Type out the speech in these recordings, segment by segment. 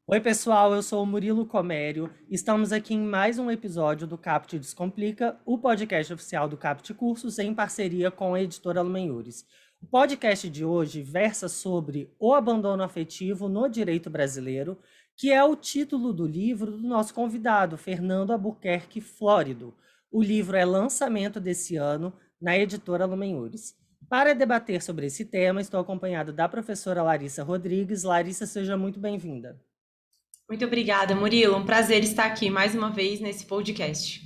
Oi, pessoal, eu sou o Murilo Comério. Estamos aqui em mais um episódio do Capt Descomplica, o podcast oficial do Capt Cursos em parceria com a editora Lumenhures. O podcast de hoje versa sobre o abandono afetivo no direito brasileiro, que é o título do livro do nosso convidado, Fernando Albuquerque Flórido. O livro é lançamento desse ano na editora Lumenhures. Para debater sobre esse tema, estou acompanhado da professora Larissa Rodrigues. Larissa, seja muito bem-vinda. Muito obrigada, Murilo. Um prazer estar aqui mais uma vez nesse podcast.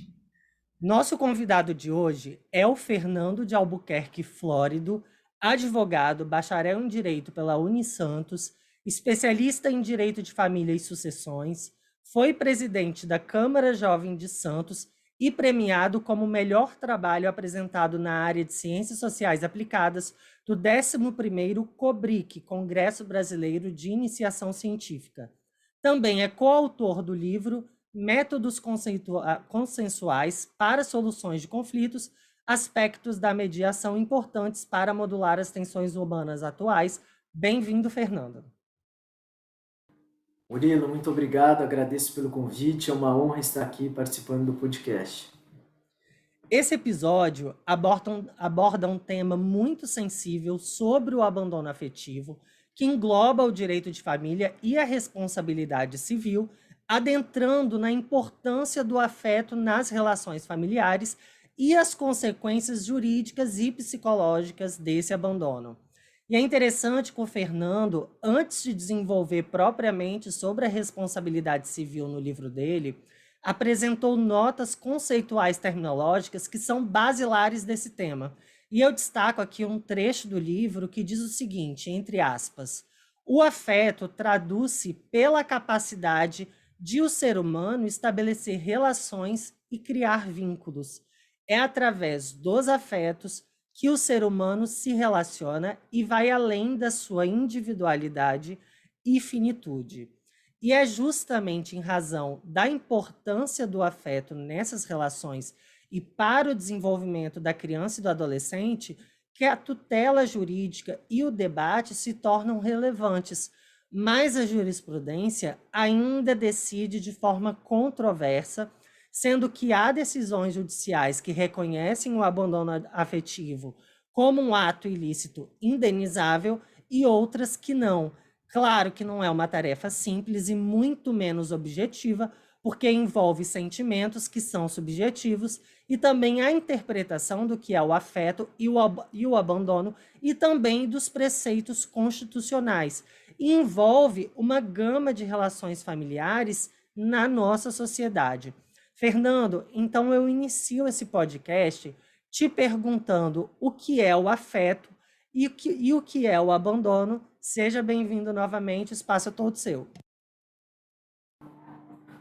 Nosso convidado de hoje é o Fernando de Albuquerque Flórido, advogado, bacharel em Direito pela Unisantos, especialista em Direito de Família e Sucessões, foi presidente da Câmara Jovem de Santos e premiado como o melhor trabalho apresentado na área de Ciências Sociais Aplicadas do 11º COBRIC, Congresso Brasileiro de Iniciação Científica. Também é coautor do livro Métodos consensuais para soluções de conflitos, aspectos da mediação importantes para modular as tensões humanas atuais. Bem-vindo, Fernando. Murilo, muito obrigado, agradeço pelo convite, é uma honra estar aqui participando do podcast. Esse episódio aborda um tema muito sensível sobre o abandono afetivo, que engloba o direito de família e a responsabilidade civil, adentrando na importância do afeto nas relações familiares e as consequências jurídicas e psicológicas desse abandono. E é interessante que o Fernando, antes de desenvolver propriamente sobre a responsabilidade civil no livro dele, apresentou notas conceituais terminológicas que são basilares desse tema. E eu destaco aqui um trecho do livro que diz o seguinte, entre aspas: o afeto traduz-se pela capacidade de o ser humano estabelecer relações e criar vínculos. É através dos afetos que o ser humano se relaciona e vai além da sua individualidade e finitude. E é justamente em razão da importância do afeto nessas relações e para o desenvolvimento da criança e do adolescente que a tutela jurídica e o debate se tornam relevantes, mas a jurisprudência ainda decide de forma controversa, sendo que há decisões judiciais que reconhecem o abandono afetivo como um ato ilícito indenizável e outras que não. Claro que não é uma tarefa simples e muito menos objetiva, porque envolve sentimentos que são subjetivos e também a interpretação do que é o afeto e o abandono e também dos preceitos constitucionais. E envolve uma gama de relações familiares na nossa sociedade. Fernando, então eu inicio esse podcast te perguntando o que é o afeto e o que é o abandono. Seja bem-vindo novamente, o espaço é todo seu.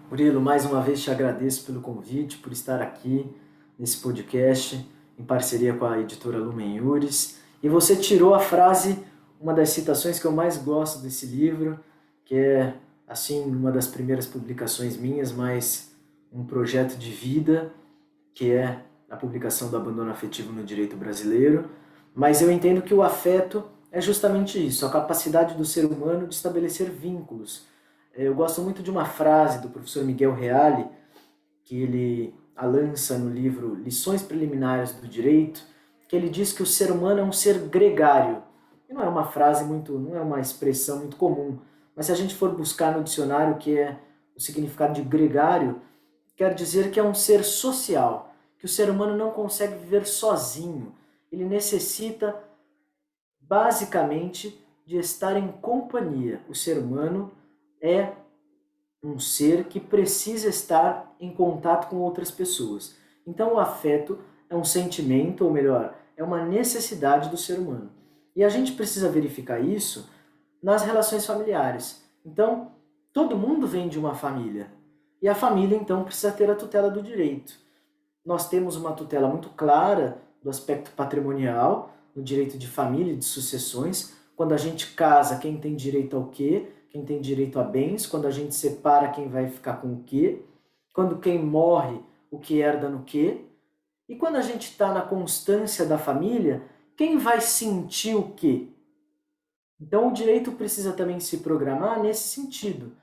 Murilo, mais uma vez te agradeço pelo convite, por estar aqui nesse podcast em parceria com a editora Lumen Iuris. E você tirou a frase, uma das citações que eu mais gosto desse livro, que é, assim, uma das primeiras publicações minhas, mas um projeto de vida, que é a publicação do abandono afetivo no direito brasileiro. Mas eu entendo que o afeto é justamente isso, a capacidade do ser humano de estabelecer vínculos. Eu gosto muito de uma frase do professor Miguel Reale, que ele a lança no livro Lições Preliminares do Direito, que ele diz que o ser humano é um ser gregário. E não é uma frase muito, não é uma expressão muito comum, mas se a gente for buscar no dicionário o que é o significado de gregário, quer dizer que é um ser social, que o ser humano não consegue viver sozinho. Ele necessita basicamente de estar em companhia. O ser humano é um ser que precisa estar em contato com outras pessoas. Então o afeto é um sentimento, ou melhor, é uma necessidade do ser humano. E a gente precisa verificar isso nas relações familiares. Então, todo mundo vem de uma família. E a família, então, precisa ter a tutela do direito. Nós temos uma tutela muito clara do aspecto patrimonial, no direito de família e de sucessões. Quando a gente casa, quem tem direito ao quê? Quem tem direito a bens. Quando a gente separa, quem vai ficar com o quê? Quando quem morre, o que herda no quê? E quando a gente está na constância da família, quem vai sentir o quê? Então o direito precisa também se programar nesse sentido.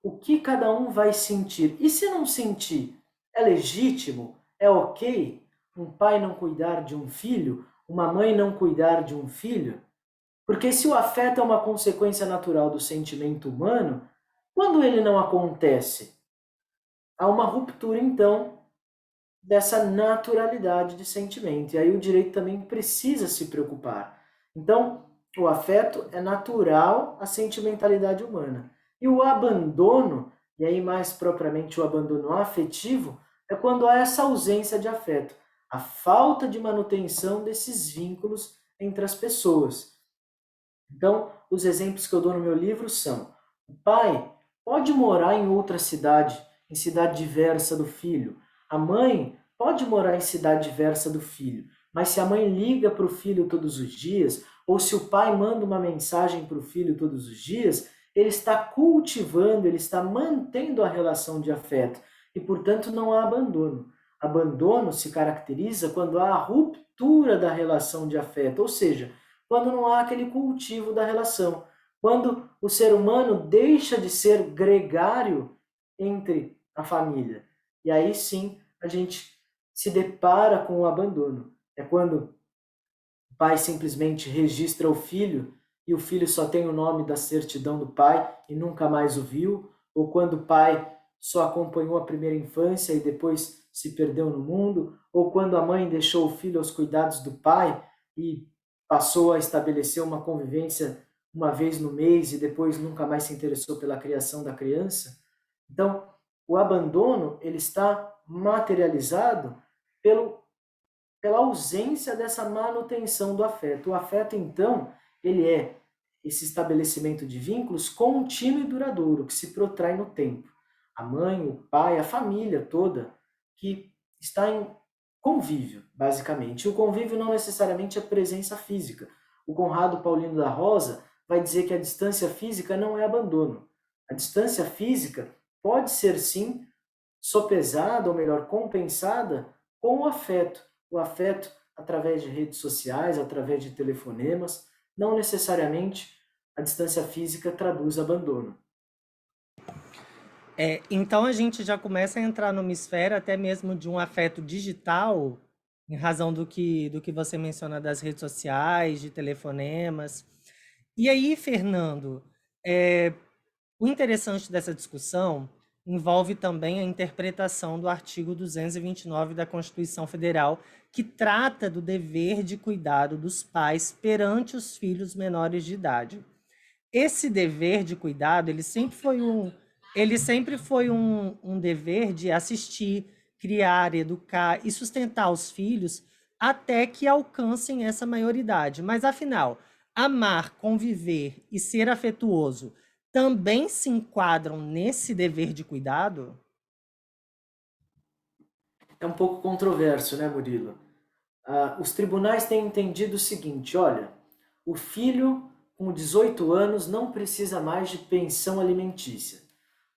o que cada um vai sentir. E se não sentir, é legítimo? É ok um pai não cuidar de um filho? Uma mãe não cuidar de um filho? Porque se o afeto é uma consequência natural do sentimento humano, quando ele não acontece, há uma ruptura, então, dessa naturalidade de sentimento. E aí o direito também precisa se preocupar. Então, o afeto é natural à sentimentalidade humana. E o abandono, e aí mais propriamente o abandono afetivo, é quando há essa ausência de afeto, a falta de manutenção desses vínculos entre as pessoas. Então, os exemplos que eu dou no meu livro são: o pai pode morar em outra cidade, em cidade diversa do filho. A mãe pode morar em cidade diversa do filho. Mas se a mãe liga para o filho todos os dias, ou se o pai manda uma mensagem para o filho todos os dias, ele está cultivando, ele está mantendo a relação de afeto. E, portanto, não há abandono. Abandono se caracteriza quando há a ruptura da relação de afeto, ou seja, quando não há aquele cultivo da relação, quando o ser humano deixa de ser gregário entre a família. E aí sim a gente se depara com o abandono. É quando o pai simplesmente registra o filho e o filho só tem o nome da certidão do pai e nunca mais o viu, ou quando o pai só acompanhou a primeira infância e depois se perdeu no mundo, ou quando a mãe deixou o filho aos cuidados do pai e passou a estabelecer uma convivência uma vez no mês e depois nunca mais se interessou pela criação da criança. Então, o abandono ele está materializado pela ausência dessa manutenção do afeto. O afeto, então, ele é esse estabelecimento de vínculos contínuo e duradouro, que se protrai no tempo. A mãe, o pai, a família toda, que está em convívio, basicamente. E o convívio não necessariamente é presença física. O Conrado Paulino da Rosa vai dizer que a distância física não é abandono. A distância física pode ser, sim, sopesada, ou melhor, compensada com o afeto através de redes sociais, através de telefonemas. Não necessariamente a distância física traduz abandono. Então a gente já começa a entrar numa esfera até mesmo de um afeto digital, em razão do que você menciona das redes sociais, de telefonemas. E aí, Fernando, o interessante dessa discussão envolve também a interpretação do artigo 229 da Constituição Federal, que trata do dever de cuidado dos pais perante os filhos menores de idade. Esse dever de cuidado, ele sempre foi um dever de assistir, criar, educar e sustentar os filhos até que alcancem essa maioridade. Mas, afinal, amar, conviver e ser afetuoso também se enquadram nesse dever de cuidado? É um pouco controverso, né, Murilo? Os tribunais têm entendido o seguinte: olha, o filho com 18 anos não precisa mais de pensão alimentícia.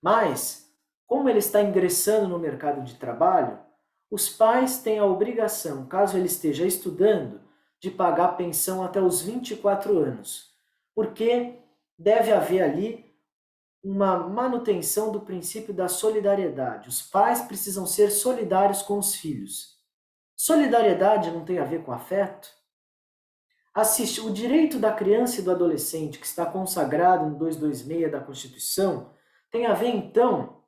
Mas, como ele está ingressando no mercado de trabalho, os pais têm a obrigação, caso ele esteja estudando, de pagar pensão até os 24 anos, porque deve haver ali uma manutenção do princípio da solidariedade. Os pais precisam ser solidários com os filhos. Solidariedade não tem a ver com afeto? Assiste, o direito da criança e do adolescente, que está consagrado no 226 da Constituição, tem a ver, então,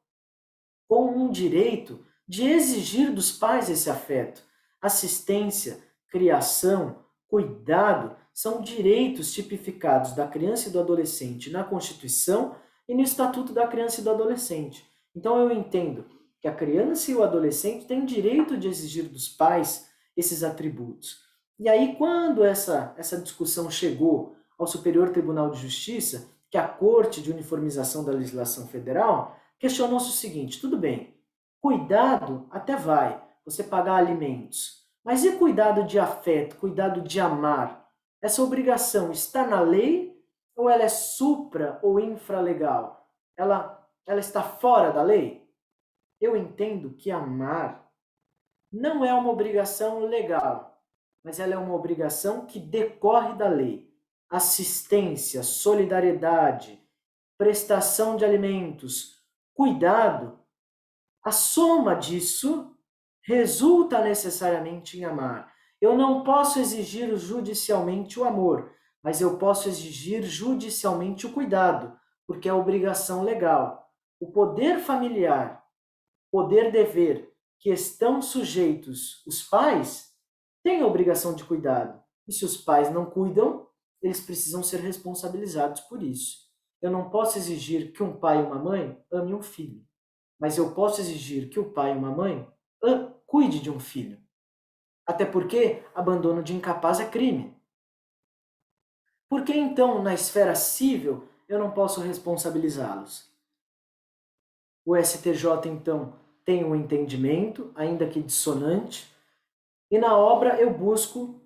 com um direito de exigir dos pais esse afeto. Assistência, criação, cuidado são direitos tipificados da criança e do adolescente na Constituição e no Estatuto da Criança e do Adolescente. Então eu entendo que a criança e o adolescente têm direito de exigir dos pais esses atributos. E aí, quando essa discussão chegou ao Superior Tribunal de Justiça, que é a Corte de Uniformização da Legislação Federal, questionou-se o seguinte: tudo bem, cuidado até vai, você pagar alimentos, mas e cuidado de afeto, cuidado de amar? Essa obrigação está na lei ou ela é supra ou infralegal? Ela está fora da lei? Eu entendo que amar não é uma obrigação legal, mas ela é uma obrigação que decorre da lei. Assistência, solidariedade, prestação de alimentos, cuidado, a soma disso resulta necessariamente em amar. Eu não posso exigir judicialmente o amor, mas eu posso exigir judicialmente o cuidado, porque é obrigação legal. O poder familiar, poder-dever, que estão sujeitos os pais, têm a obrigação de cuidado. E se os pais não cuidam, eles precisam ser responsabilizados por isso. Eu não posso exigir que um pai e uma mãe ame um filho, mas eu posso exigir que o pai e uma mãe cuide de um filho. Até porque abandono de incapaz é crime. Por que então, na esfera civil, eu não posso responsabilizá-los? O STJ, então, tem um entendimento, ainda que dissonante, e na obra eu busco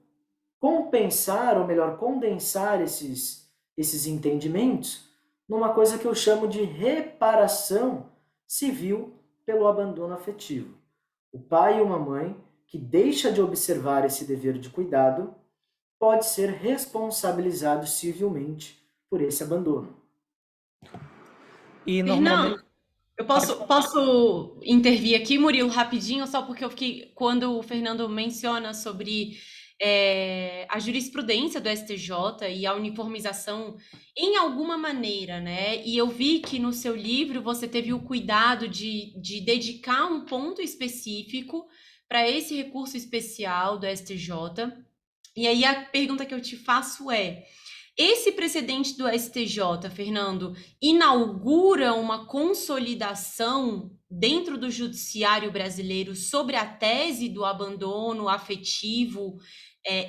compensar, ou melhor, condensar esses entendimentos numa coisa que eu chamo de reparação civil pelo abandono afetivo. O pai e uma mãe que deixa de observar esse dever de cuidado pode ser responsabilizado civilmente por esse abandono. E Fernando, normalmente. eu posso intervir aqui, Murilo, rapidinho, só porque eu fiquei, quando o Fernando menciona sobre a jurisprudência do STJ e a uniformização em alguma maneira, né? E eu vi que no seu livro você teve o cuidado de dedicar um ponto específico para esse recurso especial do STJ. E aí a pergunta que eu te faço é: esse precedente do STJ, Fernando, inaugura uma consolidação dentro do judiciário brasileiro sobre a tese do abandono afetivo,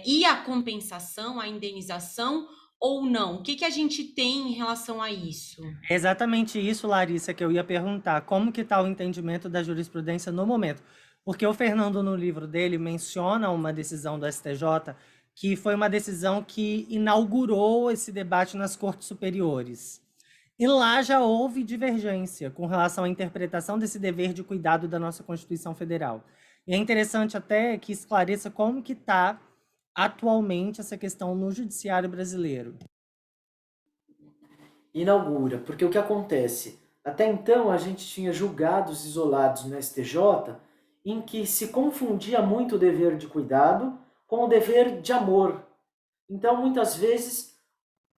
e a compensação, a indenização, ou não? O que a gente tem em relação a isso? É exatamente isso, Larissa, que eu ia perguntar. Como que está o entendimento da jurisprudência no momento? Porque o Fernando, no livro dele, menciona uma decisão do STJ que foi uma decisão que inaugurou esse debate nas cortes superiores. E lá já houve divergência com relação à interpretação desse dever de cuidado da nossa Constituição Federal. E é interessante até que esclareça como que está atualmente essa questão no judiciário brasileiro. Inaugura, porque o que acontece? Até então a gente tinha julgados isolados no STJ em que se confundia muito o dever de cuidado com o dever de amor. Então, muitas vezes,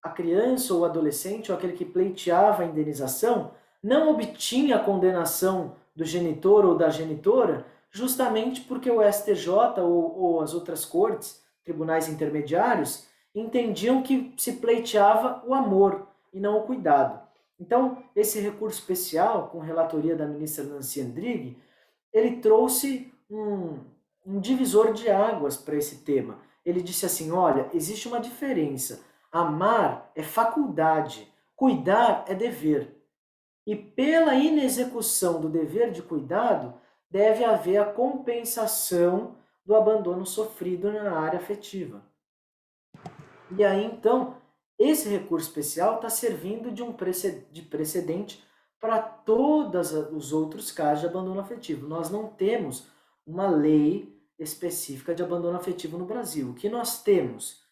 a criança ou o adolescente, ou aquele que pleiteava a indenização, não obtinha a condenação do genitor ou da genitora, justamente porque o STJ ou as outras cortes, tribunais intermediários, entendiam que se pleiteava o amor e não o cuidado. Então, esse recurso especial, com relatoria da ministra Nancy Andrighi, ele trouxe um divisor de águas para esse tema. Ele disse assim, olha, existe uma diferença. Amar é faculdade, cuidar é dever. E pela inexecução do dever de cuidado, deve haver a compensação do abandono sofrido na área afetiva. E aí, então, esse recurso especial está servindo de precedente para todos os outros casos de abandono afetivo. Nós não temos uma lei específica de abandono afetivo no Brasil. O que nós temos?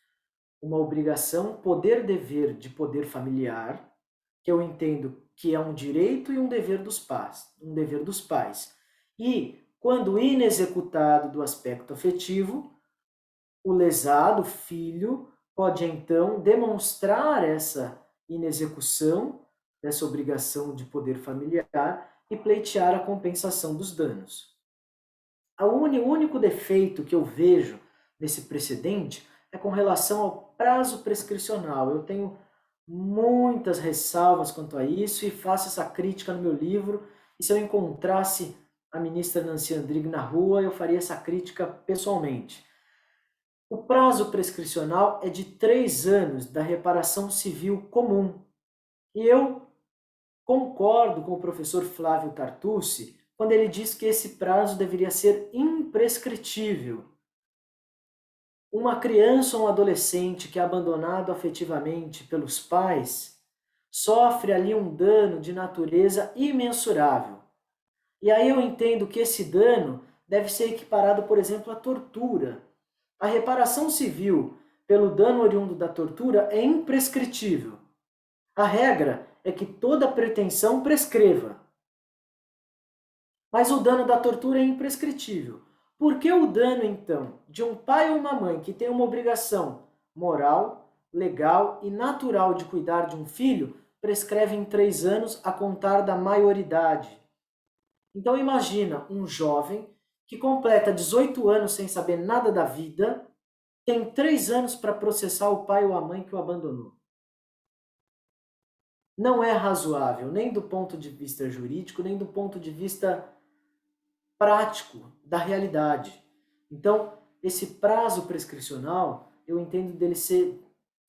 Uma obrigação, poder-dever de poder familiar, que eu entendo que é um direito e um dever dos pais. E, quando inexecutado do aspecto afetivo, o lesado, o filho, pode então demonstrar essa inexecução dessa obrigação de poder familiar e pleitear a compensação dos danos. O único defeito que eu vejo nesse precedente é com relação ao prazo prescricional. Eu tenho muitas ressalvas quanto a isso e faço essa crítica no meu livro. E se eu encontrasse a ministra Nancy Andrighi na rua, eu faria essa crítica pessoalmente. O prazo prescricional é de 3 anos da reparação civil comum. E eu concordo com o professor Flávio Tartucci quando ele diz que esse prazo deveria ser imprescritível. Uma criança ou um adolescente que é abandonado afetivamente pelos pais sofre ali um dano de natureza imensurável. E aí eu entendo que esse dano deve ser equiparado, por exemplo, à tortura. A reparação civil pelo dano oriundo da tortura é imprescritível. A regra é que toda pretensão prescreva. Mas o dano da tortura é imprescritível. Por que o dano, então, de um pai ou uma mãe que tem uma obrigação moral, legal e natural de cuidar de um filho prescreve em 3 anos a contar da maioridade? Então imagina um jovem que completa 18 anos sem saber nada da vida, tem 3 anos para processar o pai ou a mãe que o abandonou. Não é razoável, nem do ponto de vista jurídico, nem do ponto de vista prático da realidade. Então, esse prazo prescricional, eu entendo dele ser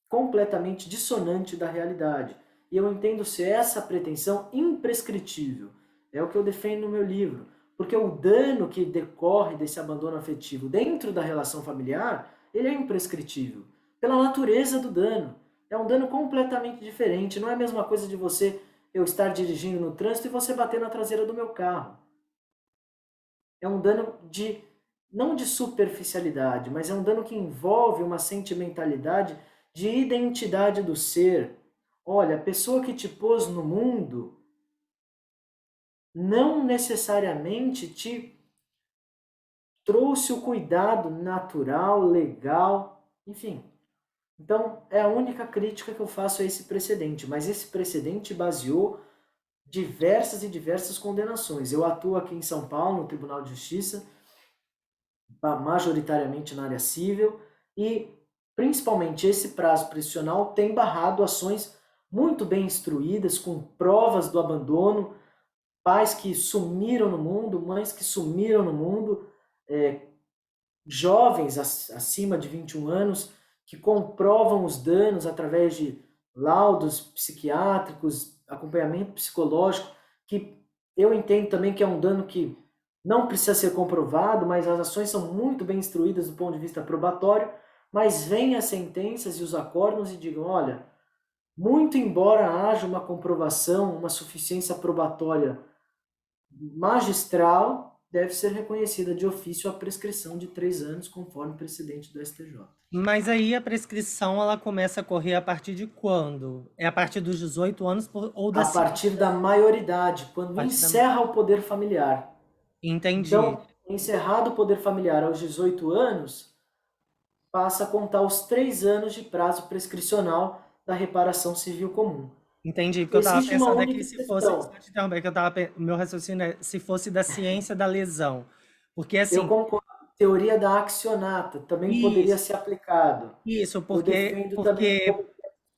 completamente dissonante da realidade. E eu entendo ser essa pretensão imprescritível. É o que eu defendo no meu livro. Porque o dano que decorre desse abandono afetivo dentro da relação familiar, ele é imprescritível. Pela natureza do dano. É um dano completamente diferente. Não é a mesma coisa de eu estar dirigindo no trânsito e você bater na traseira do meu carro. É um dano não de superficialidade, mas é um dano que envolve uma sentimentalidade de identidade do ser. Olha, a pessoa que te pôs no mundo não necessariamente te trouxe o cuidado natural, legal, enfim. Então, é a única crítica que eu faço a esse precedente, mas esse precedente baseou diversas e diversas condenações. Eu atuo aqui em São Paulo, no Tribunal de Justiça, majoritariamente na área civil, e principalmente esse prazo prescricional tem barrado ações muito bem instruídas, com provas do abandono, pais que sumiram no mundo, mães que sumiram no mundo, jovens acima de 21 anos que comprovam os danos através de laudos psiquiátricos, acompanhamento psicológico, que eu entendo também que é um dano que não precisa ser comprovado, mas as ações são muito bem instruídas do ponto de vista probatório, mas vêm as sentenças e os acórdãos e digam, olha, muito embora haja uma comprovação, uma suficiência probatória magistral, deve ser reconhecida de ofício a prescrição de 3 anos, conforme o precedente do STJ. Mas aí a prescrição ela começa a correr a partir de quando? É a partir dos 18 anos ou da A partir da maioridade, quando encerra o poder familiar. Entendi. Então, encerrado o poder familiar aos 18 anos, passa a contar os 3 anos de prazo prescricional da reparação civil comum. Entendi, porque eu estava Existe uma pensando única aqui se fosse, exceção. só te interromper, que o meu raciocínio é se fosse da ciência da lesão. Porque Eu assim, concordo. Teoria da accionata também poderia isso, ser aplicado. isso, Eu defendo também como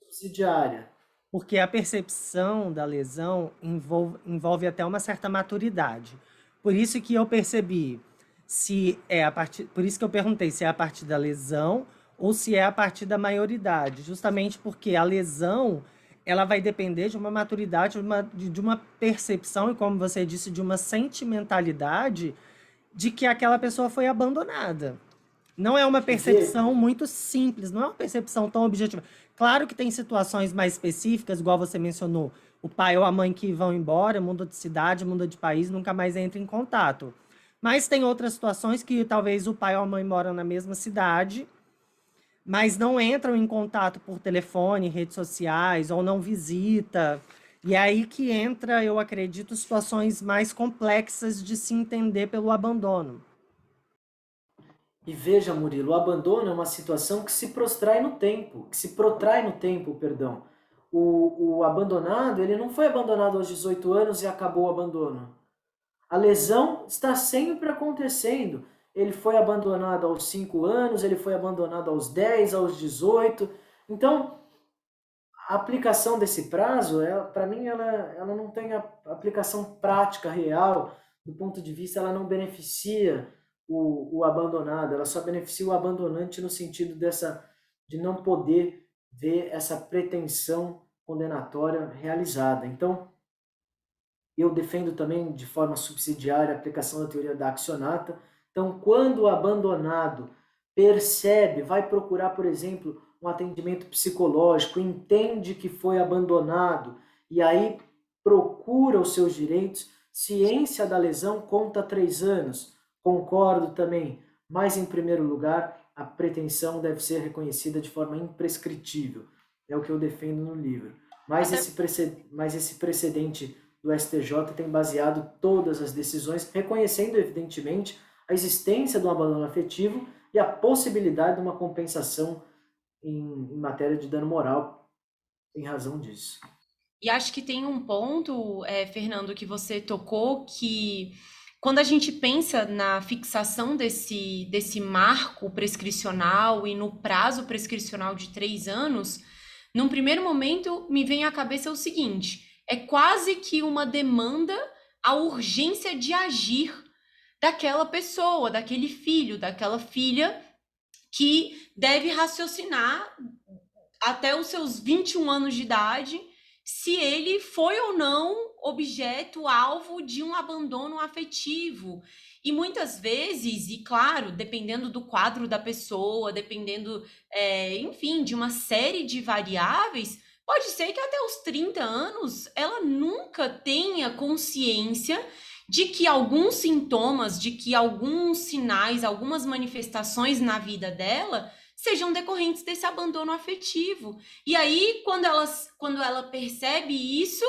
subsidiária. porque a percepção da lesão envolve até uma certa maturidade. Por isso que eu percebi se é a partir, por isso que eu perguntei se é a partir da lesão ou se é a partir da maioridade, justamente porque a lesão ela vai depender de uma maturidade, de uma percepção e, como você disse, de uma sentimentalidade de que aquela pessoa foi abandonada. Não é uma percepção muito simples, não é uma percepção tão objetiva. Claro que tem situações mais específicas, igual você mencionou, o pai ou a mãe que vão embora, muda de cidade, muda de país, nunca mais entra em contato. Mas tem outras situações que talvez o pai ou a mãe moram na mesma cidade, mas não entram em contato por telefone, redes sociais, ou não visita. E é aí que entra, eu acredito, situações mais complexas de se entender pelo abandono. E veja, Murilo, o abandono é uma situação que se protrai no tempo, perdão. O abandonado, ele não foi abandonado aos 18 anos e acabou o abandono. A lesão está sempre acontecendo. Ele foi abandonado aos 5 anos, ele foi abandonado aos 10, aos 18. Então, a aplicação desse prazo, para mim, ela não tem a aplicação prática, real, do ponto de vista, ela não beneficia o abandonado, ela só beneficia o abandonante no sentido de não poder ver essa pretensão condenatória realizada. Então, eu defendo também de forma subsidiária a aplicação da teoria da accionata. Então, quando o abandonado percebe, vai procurar, por exemplo, um atendimento psicológico, entende que foi abandonado e aí procura os seus direitos, ciência da lesão conta 3 anos. Concordo também, mas em primeiro lugar, a pretensão deve ser reconhecida de forma imprescritível. É o que eu defendo no livro. Mas esse precedente do STJ tem baseado todas as decisões, reconhecendo, evidentemente, a existência do abandono afetivo e a possibilidade de uma compensação em matéria de dano moral em razão disso. E acho que tem um ponto, Fernando, que você tocou, que quando a gente pensa na fixação desse marco prescricional e no prazo prescricional de 3 anos, num primeiro momento me vem à cabeça o seguinte: é quase que uma demanda à urgência de agir daquela pessoa, daquele filho, daquela filha, que deve raciocinar até os seus 21 anos de idade se ele foi ou não objeto, alvo de um abandono afetivo. E muitas vezes, e claro, dependendo do quadro da pessoa, dependendo, enfim, de uma série de variáveis, pode ser que até os 30 anos ela nunca tenha consciência de que alguns sintomas, de que alguns sinais, algumas manifestações na vida dela sejam decorrentes desse abandono afetivo. E aí, quando ela percebe isso,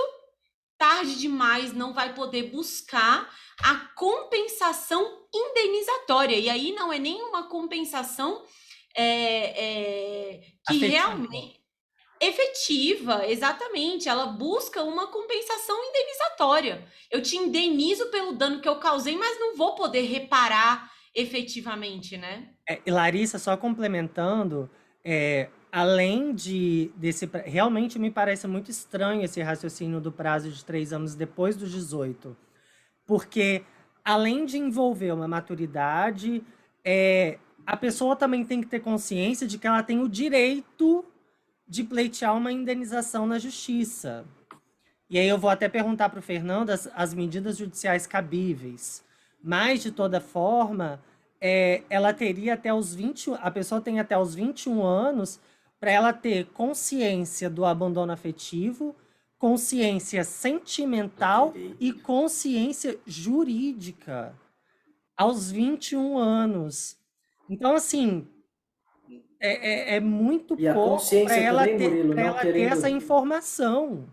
tarde demais, não vai poder buscar a compensação indenizatória. E aí não é nem uma compensação que Afetiva. realmente... Efetiva, exatamente. Ela busca uma compensação indenizatória. Eu te indenizo pelo dano que eu causei, mas não vou poder reparar efetivamente, né? E Larissa, só complementando, além realmente me parece muito estranho esse raciocínio do prazo de 3 anos depois dos 18, porque além de envolver uma maturidade, a pessoa também tem que ter consciência de que ela tem o direito de pleitear uma indenização na justiça. E aí eu vou até perguntar para o Fernando as medidas judiciais cabíveis. Mas, de toda forma, ela teria até os 20, a pessoa tem até os 21 anos para ela ter consciência do abandono afetivo, consciência sentimental e consciência jurídica aos 21 anos. Então, assim, é muito E a pouco para consciência ela também, Murilo, ter essa informação.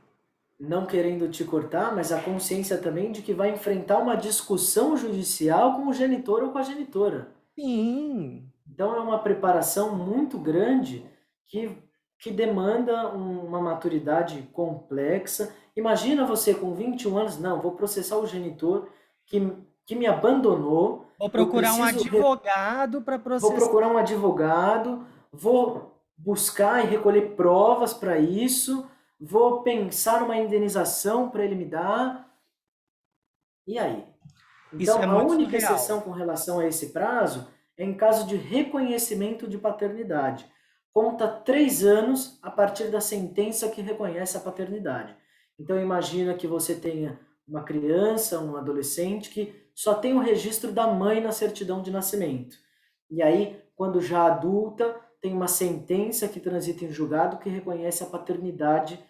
não querendo te cortar, mas a consciência também de que vai enfrentar uma discussão judicial com o genitor ou com a genitora. Sim. Então é uma preparação muito grande que demanda uma maturidade complexa. Imagina você com 21 anos, não, vou processar o genitor que me abandonou. Vou procurar um advogado para processar. Vou procurar um advogado, vou buscar e recolher provas para isso, vou pensar numa indenização para ele me dar. E aí? Então, a única exceção com relação a esse prazo é em caso de reconhecimento de paternidade. Conta 3 anos a partir da sentença que reconhece a paternidade. Então, imagina que você tenha uma criança, um adolescente que só tem o registro da mãe na certidão de nascimento. E aí, quando já adulta, tem uma sentença que transita em julgado que reconhece a paternidade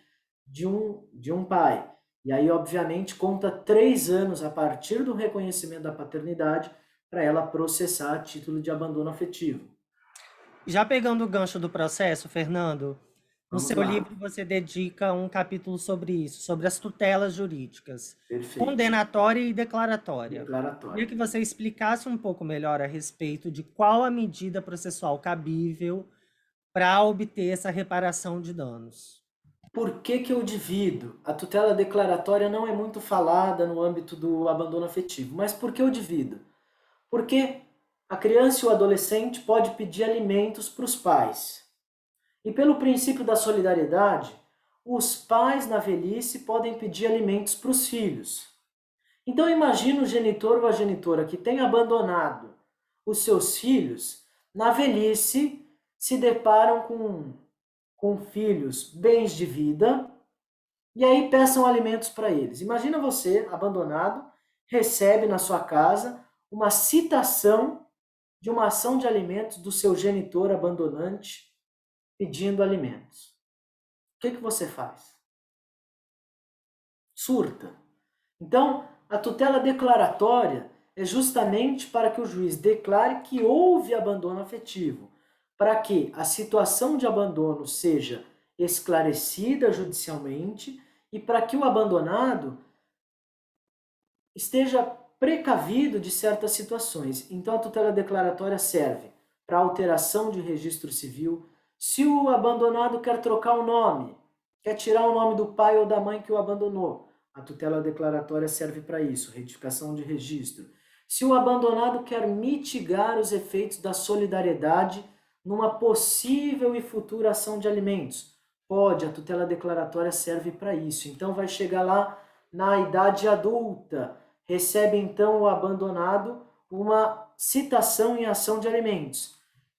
de um pai. E aí, obviamente, conta 3 anos a partir do reconhecimento da paternidade para ela processar a título de abandono afetivo. Já pegando o gancho do processo, Fernando, no seu livro você dedica um capítulo sobre isso, sobre as tutelas jurídicas. Perfeito. Condenatória e declaratória. Declaratória. Queria que você explicasse um pouco melhor a respeito de qual a medida processual cabível para obter essa reparação de danos. Por que eu divido? A tutela declaratória não é muito falada no âmbito do abandono afetivo, mas por que eu divido? Porque a criança e o adolescente pode pedir alimentos para os pais. E pelo princípio da solidariedade, os pais na velhice podem pedir alimentos para os filhos. Então imagina o genitor ou a genitora que tem abandonado os seus filhos, na velhice se deparam com filhos bens de vida e aí peçam alimentos para eles. Imagina você, abandonado, recebe na sua casa uma citação de uma ação de alimentos do seu genitor abandonante pedindo alimentos. O que você faz? Surta. Então, a tutela declaratória é justamente para que o juiz declare que houve abandono afetivo, para que a situação de abandono seja esclarecida judicialmente e para que o abandonado esteja precavido de certas situações. Então, a tutela declaratória serve para alteração de registro civil. Se o abandonado quer trocar o nome, quer tirar o nome do pai ou da mãe que o abandonou, a tutela declaratória serve para isso, retificação de registro. Se o abandonado quer mitigar os efeitos da solidariedade numa possível e futura ação de alimentos, pode, a tutela declaratória serve para isso. Então, vai chegar lá na idade adulta, recebe então o abandonado uma citação em ação de alimentos.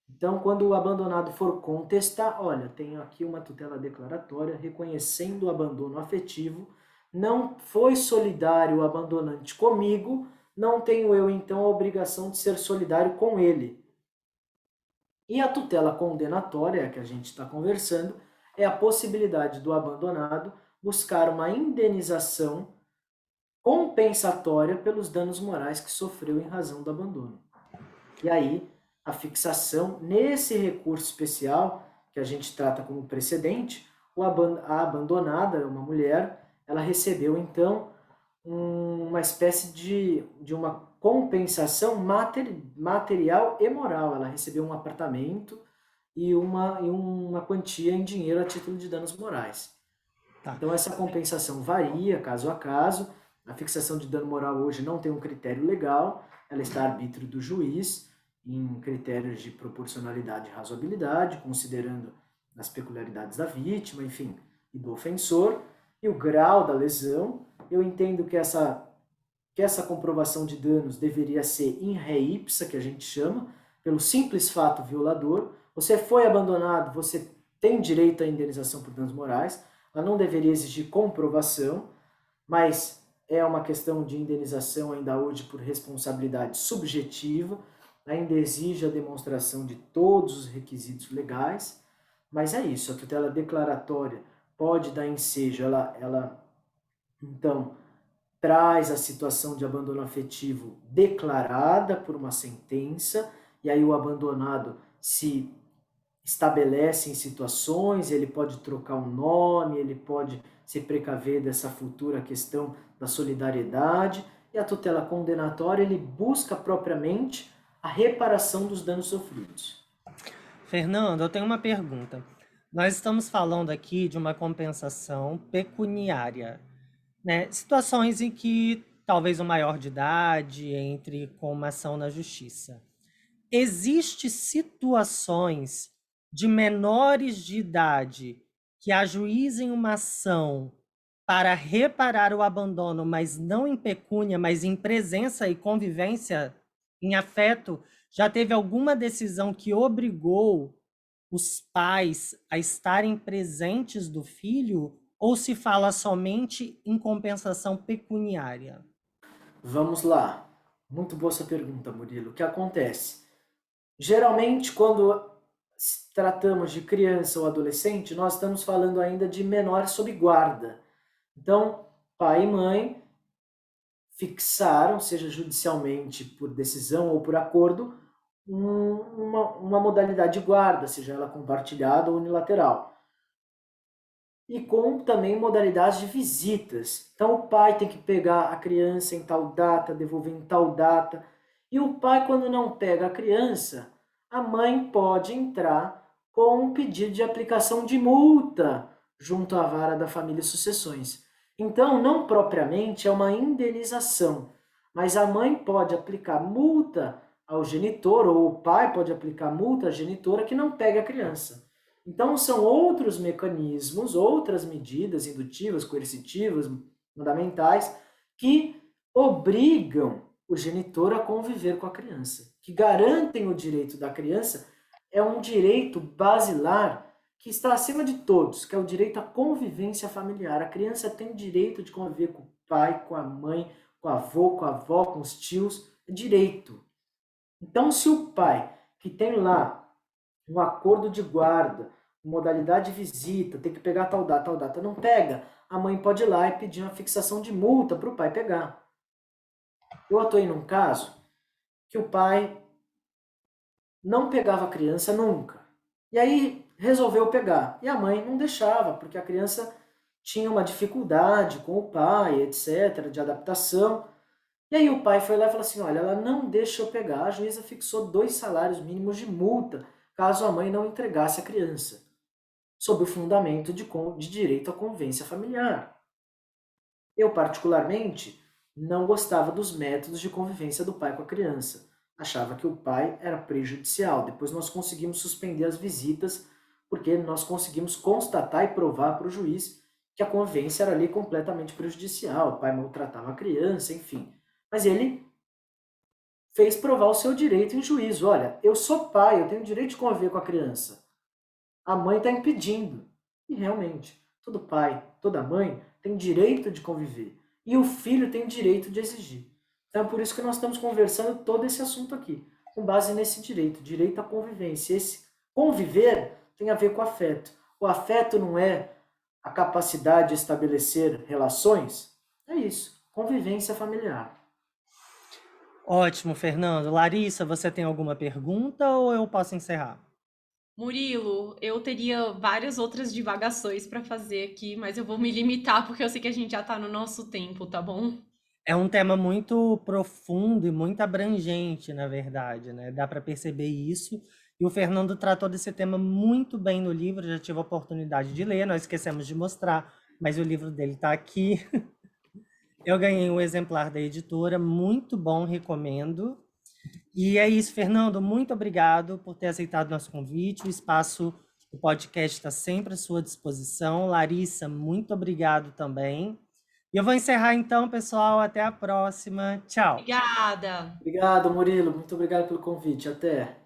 Então, quando o abandonado for contestar, olha, tenho aqui uma tutela declaratória reconhecendo o abandono afetivo, não foi solidário o abandonante comigo, não tenho eu então a obrigação de ser solidário com ele. E a tutela condenatória, que a gente está conversando, é a possibilidade do abandonado buscar uma indenização compensatória pelos danos morais que sofreu em razão do abandono. E aí, a fixação, nesse recurso especial, que a gente trata como precedente, a abandonada, uma mulher, ela recebeu, então, uma espécie de uma compensação material e moral. Ela recebeu um apartamento e uma quantia em dinheiro a título de danos morais. Tá. Então, essa compensação varia caso a caso. A fixação de dano moral hoje não tem um critério legal, ela está a arbítrio do juiz, em critérios de proporcionalidade e razoabilidade, considerando as peculiaridades da vítima, enfim, e do ofensor, e o grau da lesão. Eu entendo que essa comprovação de danos deveria ser in re ipsa, que a gente chama, pelo simples fato violador. Você foi abandonado, você tem direito à indenização por danos morais, ela não deveria exigir comprovação, mas é uma questão de indenização ainda hoje por responsabilidade subjetiva, ainda exige a demonstração de todos os requisitos legais, mas é isso, a tutela declaratória pode dar ensejo, ela então traz a situação de abandono afetivo declarada por uma sentença, e aí o abandonado se estabelece em situações, ele pode trocar um nome, ele pode se precaver dessa futura questão da solidariedade, e a tutela condenatória ele busca propriamente a reparação dos danos sofridos. Fernando, eu tenho uma pergunta. Nós estamos falando aqui de uma compensação pecuniária, né? Situações em que talvez o maior de idade entre com uma ação na justiça. Existem situações de menores de idade que ajuizem uma ação para reparar o abandono, mas não em pecúnia, mas em presença e convivência, em afeto. Já teve alguma decisão que obrigou os pais a estarem presentes do filho, ou se fala somente em compensação pecuniária? Vamos lá. Muito boa essa pergunta, Murilo. O que acontece? Geralmente, quando tratamos de criança ou adolescente, nós estamos falando ainda de menores sob guarda. Então, pai e mãe fixaram, seja judicialmente por decisão ou por acordo, uma modalidade de guarda, seja ela compartilhada ou unilateral. E com também modalidades de visitas. Então, o pai tem que pegar a criança em tal data, devolver em tal data. E o pai, quando não pega a criança, a mãe pode entrar com um pedido de aplicação de multa junto à vara da família e sucessões. Então, não propriamente é uma indenização, mas a mãe pode aplicar multa ao genitor, ou o pai pode aplicar multa à genitora que não pega a criança. Então, são outros mecanismos, outras medidas indutivas, coercitivas, mandamentais, que obrigam o genitor a conviver com a criança, que garantem o direito da criança. É um direito basilar que está acima de todos, que é o direito à convivência familiar. A criança tem o direito de conviver com o pai, com a mãe, com o avô, com a avó, com os tios. É direito. Então, se o pai, que tem lá um acordo de guarda, modalidade de visita, tem que pegar tal data, não pega, a mãe pode ir lá e pedir uma fixação de multa para o pai pegar. Eu atuei num caso que o pai não pegava a criança nunca. E aí resolveu pegar. E a mãe não deixava, porque a criança tinha uma dificuldade com o pai, etc., de adaptação. E aí o pai foi lá e falou assim, olha, ela não deixa eu pegar, a juíza fixou 2 salários mínimos de multa caso a mãe não entregasse a criança, sob o fundamento de direito à convivência familiar. Eu, particularmente, não gostava dos métodos de convivência do pai com a criança. Achava que o pai era prejudicial. Depois nós conseguimos suspender as visitas, porque nós conseguimos constatar e provar para o juiz que a convivência era ali completamente prejudicial. O pai maltratava a criança, enfim. Mas ele fez provar o seu direito em juízo. Olha, eu sou pai, eu tenho o direito de conviver com a criança. A mãe está impedindo. E realmente, todo pai, toda mãe tem direito de conviver. E o filho tem direito de exigir. Então é por isso que nós estamos conversando todo esse assunto aqui, com base nesse direito, direito à convivência. Esse conviver tem a ver com afeto. O afeto não é a capacidade de estabelecer relações? É isso, convivência familiar. Ótimo, Fernando. Larissa, você tem alguma pergunta ou eu posso encerrar? Murilo, eu teria várias outras divagações para fazer aqui, mas eu vou me limitar porque eu sei que a gente já está no nosso tempo, tá bom? É um tema muito profundo e muito abrangente, na verdade, né? Dá para perceber isso. E o Fernando tratou desse tema muito bem no livro, já tive a oportunidade de ler, nós esquecemos de mostrar, mas o livro dele está aqui. Eu ganhei um exemplar da editora, muito bom, recomendo. E é isso, Fernando, muito obrigado por ter aceitado nosso convite. O espaço do podcast está sempre à sua disposição. Larissa, muito obrigado também. E eu vou encerrar então, pessoal. Até a próxima. Tchau. Obrigada. Obrigado, Murilo. Muito obrigado pelo convite. Até.